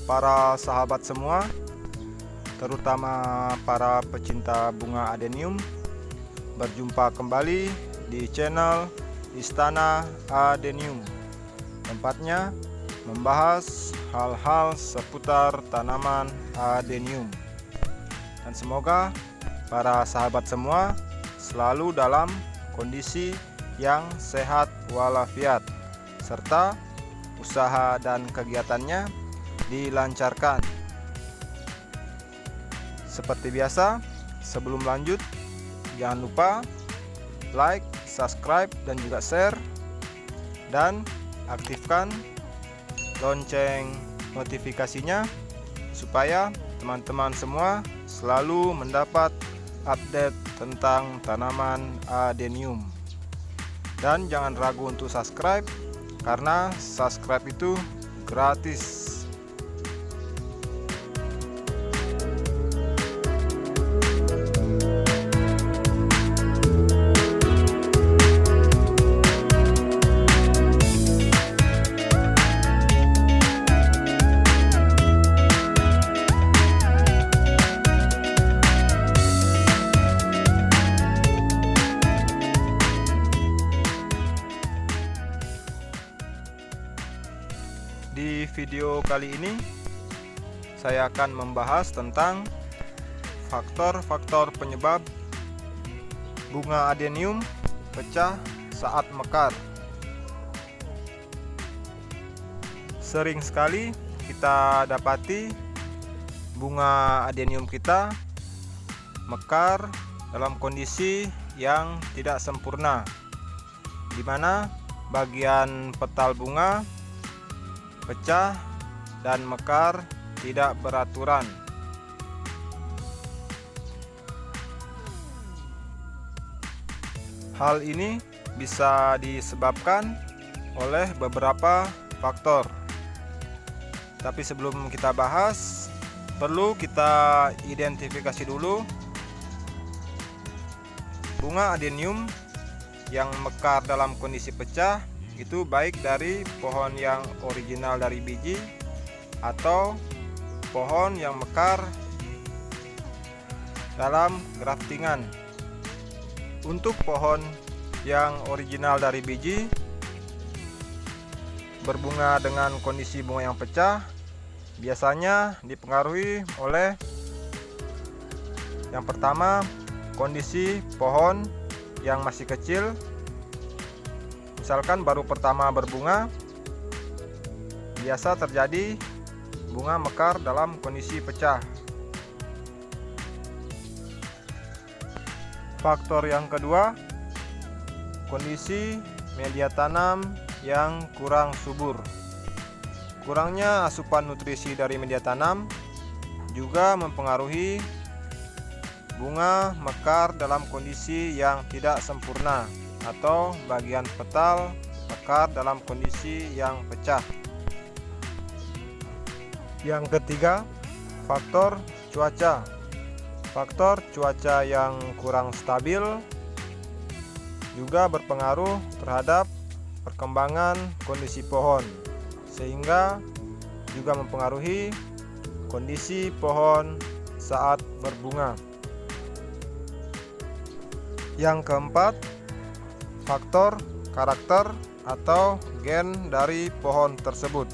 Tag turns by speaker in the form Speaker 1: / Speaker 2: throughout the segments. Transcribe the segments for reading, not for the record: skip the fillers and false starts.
Speaker 1: para sahabat semua, terutama para pecinta bunga adenium. Berjumpa kembali di channel Istana Adenium. Tempatnya membahas hal-hal seputar tanaman adenium. Dan semoga para sahabat semua selalu dalam kondisi yang sehat walafiat, serta usaha dan kegiatannya dilancarkan. Seperti biasa, sebelum lanjut, jangan lupa like, subscribe, dan juga share, dan aktifkan lonceng notifikasinya supaya teman-teman semua selalu mendapat update tentang tanaman adenium. Dan jangan ragu untuk subscribe, karena subscribe itu gratis. Di video kali ini saya akan membahas tentang faktor-faktor penyebab bunga adenium pecah saat mekar. Sering sekali kita dapati bunga adenium kita mekar dalam kondisi yang tidak sempurna, di mana bagian petal bunga pecah dan mekar tidak beraturan. Hal ini bisa disebabkan oleh beberapa faktor. Tapi sebelum kita bahas, perlu kita identifikasi dulu bunga adenium yang mekar dalam kondisi pecah itu baik dari pohon yang original dari biji atau pohon yang mekar dalam graftingan. Untuk pohon yang original dari biji berbunga dengan kondisi bunga yang pecah biasanya dipengaruhi oleh yang pertama, kondisi pohon yang masih kecil. Misalkan baru pertama berbunga, biasa terjadi bunga mekar dalam kondisi pecah. Faktor yang kedua, kondisi media tanam yang kurang subur. Kurangnya asupan nutrisi dari media tanam juga mempengaruhi bunga mekar dalam kondisi yang tidak sempurna, atau bagian petal mekar dalam kondisi yang pecah. Yang ketiga, faktor cuaca. Faktor cuaca yang kurang stabil juga berpengaruh terhadap perkembangan kondisi pohon, sehingga juga mempengaruhi kondisi pohon saat berbunga. Yang keempat, faktor karakter atau gen dari pohon tersebut.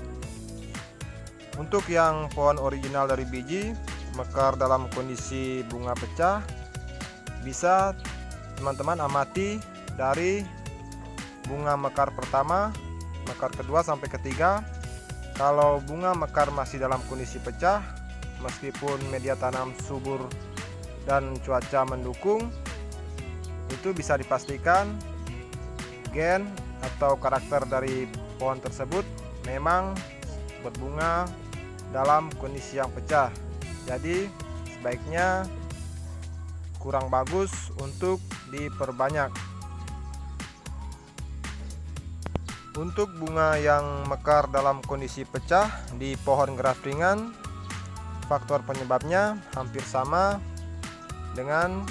Speaker 1: Untuk yang pohon original dari biji mekar dalam kondisi bunga pecah, bisa teman-teman amati dari bunga mekar pertama, mekar kedua sampai ketiga. Kalau bunga mekar masih dalam kondisi pecah, meskipun media tanam subur dan cuaca mendukung, itu bisa dipastikan gen atau karakter dari pohon tersebut memang berbunga dalam kondisi yang pecah. Jadi sebaiknya kurang bagus untuk diperbanyak. Untuk bunga yang mekar dalam kondisi pecah di pohon graftingan, faktor penyebabnya hampir sama dengan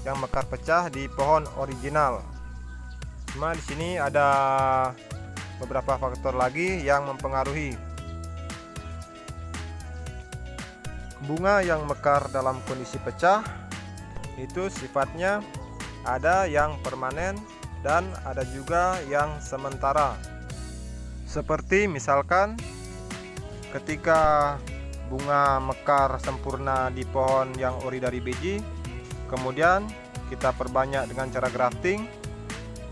Speaker 1: yang mekar pecah di pohon original. Cuma di sini ada beberapa faktor lagi yang mempengaruhi. Bunga yang mekar dalam kondisi pecah itu sifatnya ada yang permanen dan ada juga yang sementara. Seperti misalkan ketika bunga mekar sempurna di pohon yang ori dari biji, kemudian kita perbanyak dengan cara grafting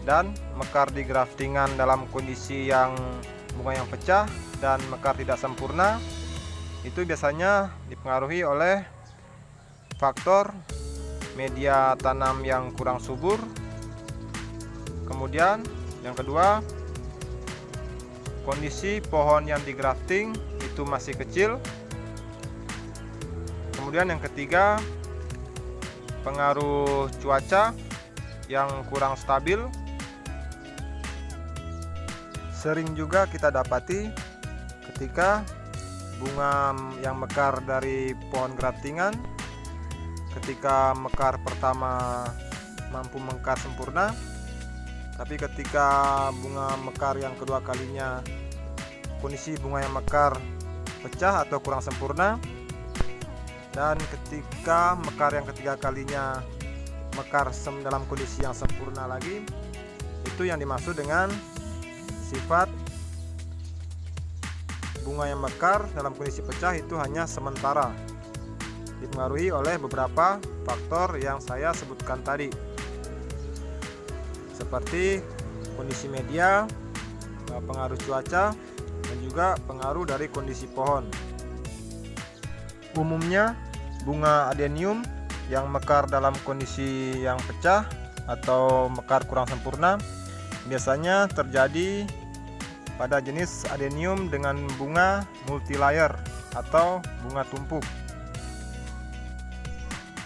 Speaker 1: dan mekar di graftingan dalam kondisi yang bunga yang pecah dan mekar tidak sempurna, itu biasanya dipengaruhi oleh faktor media tanam yang kurang subur. Kemudian yang kedua, kondisi pohon yang digrafting itu masih kecil. Kemudian yang ketiga, pengaruh cuaca yang kurang stabil. Sering juga kita dapati ketika bunga yang mekar dari pohon graftingan, ketika mekar pertama mampu mekar sempurna, tapi ketika bunga mekar yang kedua kalinya kondisi bunga yang mekar pecah atau kurang sempurna, dan ketika mekar yang ketiga kalinya mekar dalam kondisi yang sempurna lagi, itu yang dimaksud dengan sifat bunga yang mekar dalam kondisi pecah itu hanya sementara, dipengaruhi oleh beberapa faktor yang saya sebutkan tadi, seperti kondisi media, pengaruh cuaca, dan juga pengaruh dari kondisi pohon. Umumnya bunga adenium yang mekar dalam kondisi yang pecah atau mekar kurang sempurna biasanya terjadi pada jenis adenium dengan bunga multilayer atau bunga tumpuk.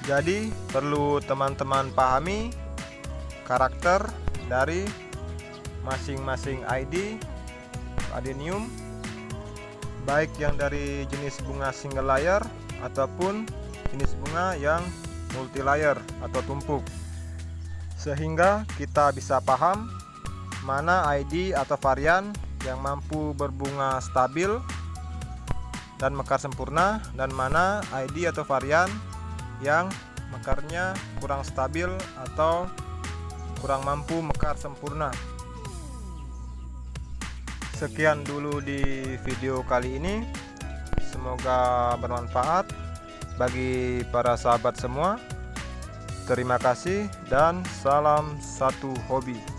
Speaker 1: Jadi perlu teman-teman pahami karakter dari masing-masing ID adenium, baik yang dari jenis bunga single layer ataupun jenis bunga yang multilayer atau tumpuk, sehingga kita bisa paham mana ID atau varian yang mampu berbunga stabil dan mekar sempurna, dan mana ID atau varian yang mekarnya kurang stabil atau kurang mampu mekar sempurna. Sekian dulu di video kali ini, semoga bermanfaat bagi para sahabat semua. Terima kasih dan salam satu hobi.